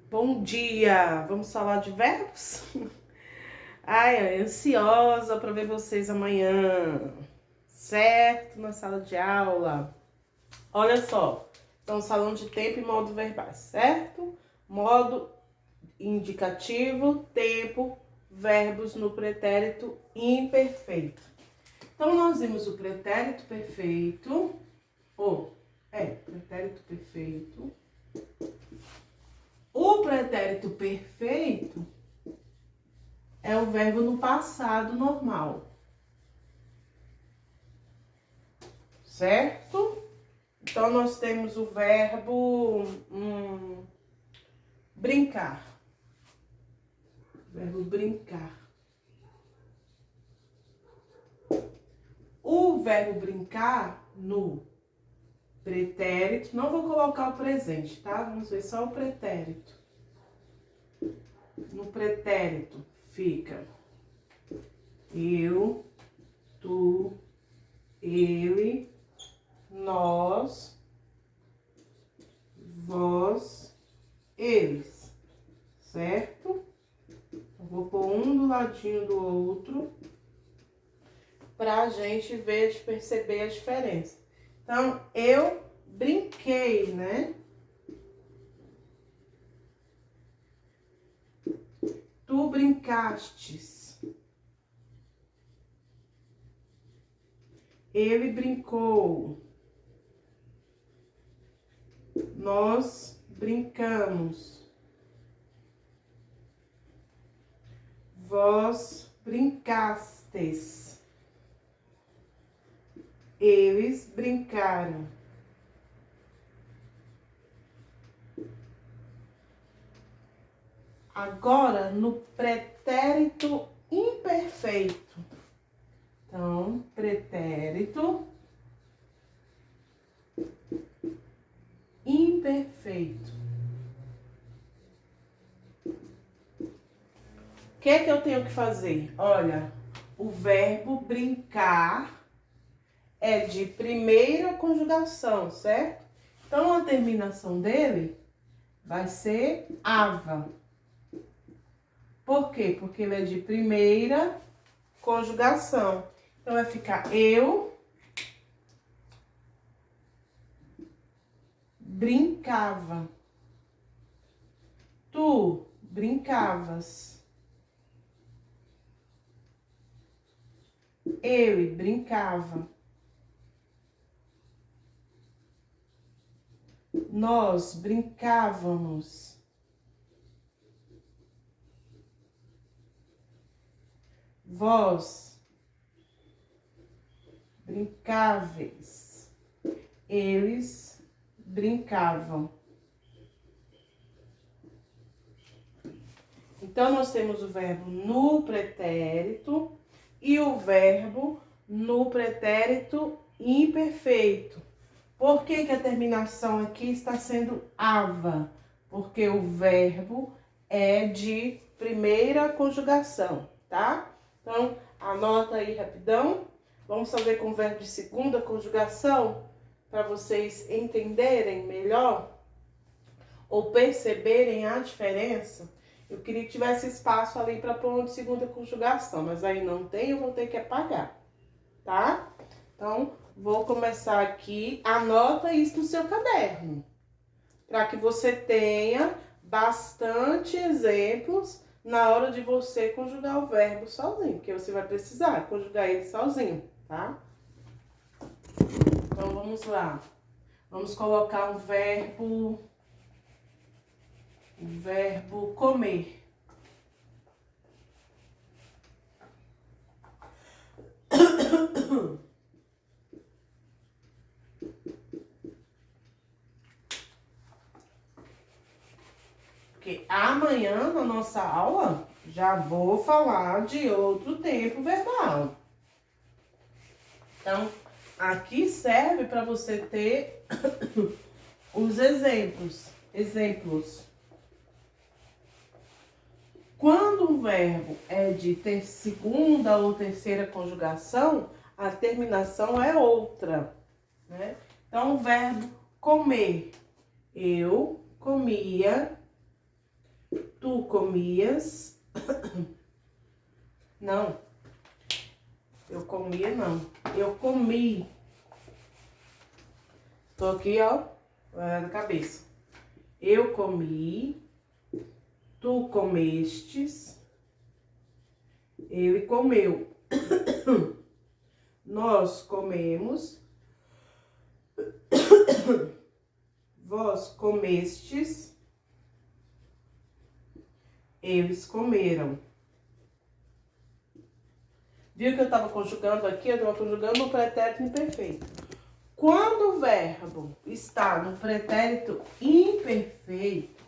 Bom dia! Vamos falar de verbos? Ai, ansiosa para ver vocês amanhã, certo? Na sala de aula. Olha só, estamos falando de tempo e modo verbais, certo? Modo indicativo, tempo, verbos no pretérito imperfeito. Então, nós vimos o pretérito perfeito, pretérito perfeito. O pretérito perfeito é o verbo no passado normal, certo? Então, nós temos o verbo brincar. Verbo brincar. O verbo brincar no pretérito, não vou colocar o presente, tá? Vamos ver só o pretérito. No pretérito fica eu, tu, ele, nós, vós, eles, certo? Eu vou pôr um do ladinho do outro pra gente ver, perceber a diferença. Então, eu brinquei, né? Tu brincastes. Ele brincou. Nós brincamos. Vós brincastes. Eles brincaram. Agora, no pretérito imperfeito. Então, pretérito imperfeito. O que é que eu tenho que fazer? Olha, o verbo brincar é de primeira conjugação, certo? Então, a terminação dele vai ser ava. Por quê? Porque ele é de primeira conjugação. Então, vai ficar eu brincava. Tu brincavas. Ele brincava. Nós brincávamos. Vós brincáveis. Eles brincavam. Então, nós temos o verbo no pretérito e o verbo no pretérito imperfeito. Por que que a terminação aqui está sendo ava? Porque o verbo é de primeira conjugação, tá? Então, anota aí rapidão. Vamos fazer com o verbo de segunda conjugação para vocês entenderem melhor ou perceberem a diferença. Eu queria que tivesse espaço ali para pôr de segunda conjugação, mas aí não tem, eu vou ter que apagar, tá? Então, vou começar aqui. Anota isso no seu caderno, para que você tenha bastante exemplos na hora de você conjugar o verbo sozinho, porque você vai precisar conjugar ele sozinho, tá? Então, vamos lá. Vamos colocar um verbo comer. Porque amanhã, na nossa aula, já vou falar de outro tempo verbal. Então, aqui serve para você ter os exemplos. Quando um verbo é de ter segunda ou terceira conjugação, a terminação é outra, né? Então, o verbo comer. Eu comia tu comias. Não. Eu comia, não. Eu comi. Tô aqui, ó, na cabeça. Eu comi. Tu comestes. Ele comeu. Nós comemos. Vós comestes. Eles comeram. Viu que eu estava conjugando aqui? Eu estava conjugando o pretérito imperfeito. Quando o verbo está no pretérito imperfeito,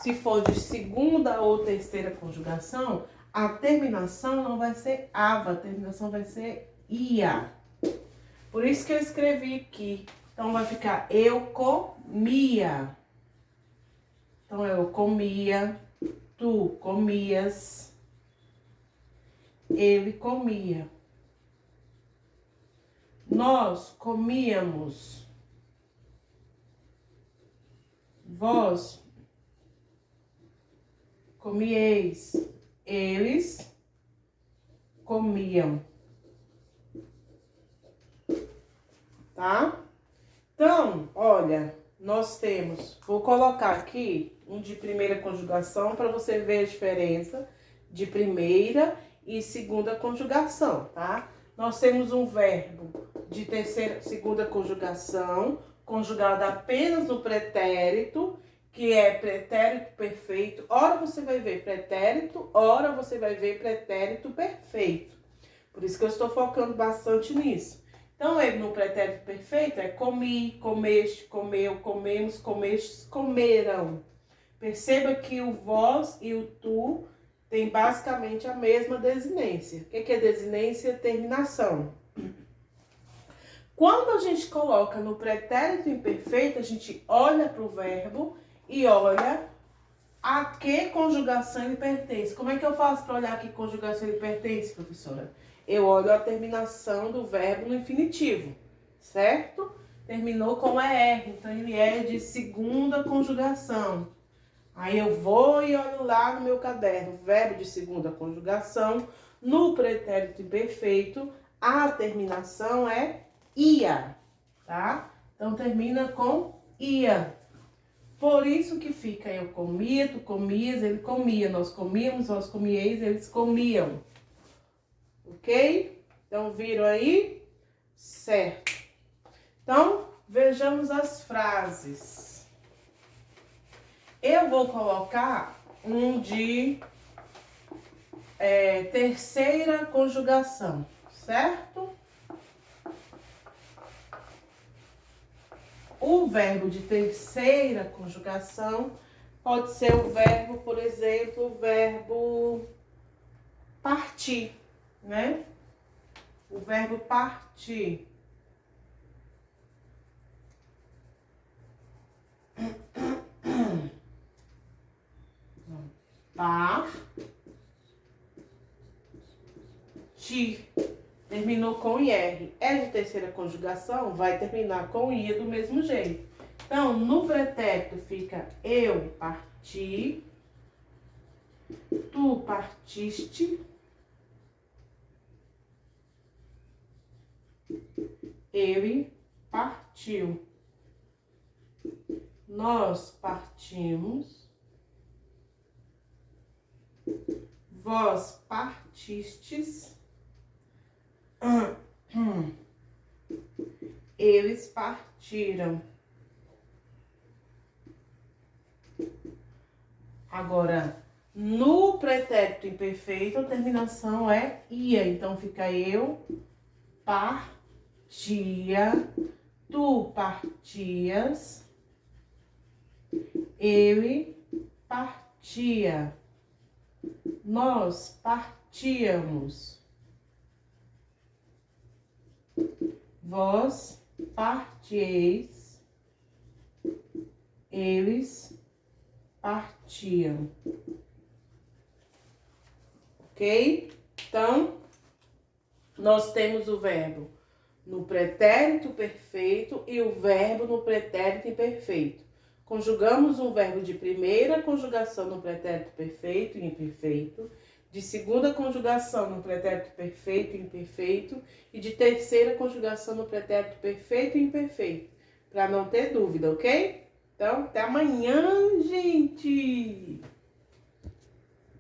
se for de segunda ou terceira conjugação, a terminação não vai ser ava, a terminação vai ser ia. Por isso que eu escrevi aqui. Então vai ficar eu comia. Então eu comia, tu comias, ele comia. Nós comíamos. Vós comieis. Eles comiam. Tá? Então, olha, nós temos... Vou colocar aqui um de primeira conjugação para você ver a diferença de primeira e segunda conjugação, tá? Nós temos um verbo de segunda conjugação, conjugado apenas no pretérito, que é pretérito perfeito. Ora você vai ver pretérito, ora você vai ver pretérito perfeito. Por isso que eu estou focando bastante nisso. Então, ele no pretérito perfeito é comi, comeste, comeu, comemos, comestes, comeram. Perceba que o vós e o tu tem basicamente a mesma desinência. O que é desinência? Terminação. Quando a gente coloca no pretérito imperfeito, a gente olha para o verbo e olha a que conjugação ele pertence. Como é que eu faço para olhar a que conjugação ele pertence, professora? Eu olho a terminação do verbo no infinitivo, certo? Terminou com ER, então ele é de segunda conjugação. Aí eu vou e olho lá no meu caderno, verbo de segunda conjugação, no pretérito imperfeito, a terminação é ia, tá? Então termina com ia. Por isso que fica eu comia, tu comias, ele comia, nós comíamos, vós comieis, eles comiam. Ok? Então viram aí? Certo. Então, vejamos as frases. Eu vou colocar um de terceira conjugação, certo? O verbo de terceira conjugação pode ser o verbo, por exemplo, o verbo partir, né? O verbo partir. Partir. Terminou com IR. É de terceira conjugação? Vai terminar com I do mesmo jeito. Então, no pretérito fica eu parti, tu partiste, ele partiu, nós partimos, vós partistes, eles partiram. Agora, no pretérito imperfeito, a terminação é ia. Então, fica eu partia, tu partias, ele partia, nós partíamos, vós partieis, eles partiam. Ok? Então, nós temos o verbo no pretérito perfeito e o verbo no pretérito imperfeito. conjugamos um verbo de primeira conjugação no pretérito perfeito e imperfeito, de segunda conjugação no pretérito perfeito e imperfeito e de terceira conjugação no pretérito perfeito e imperfeito, para não ter dúvida, ok? Então, até amanhã, gente!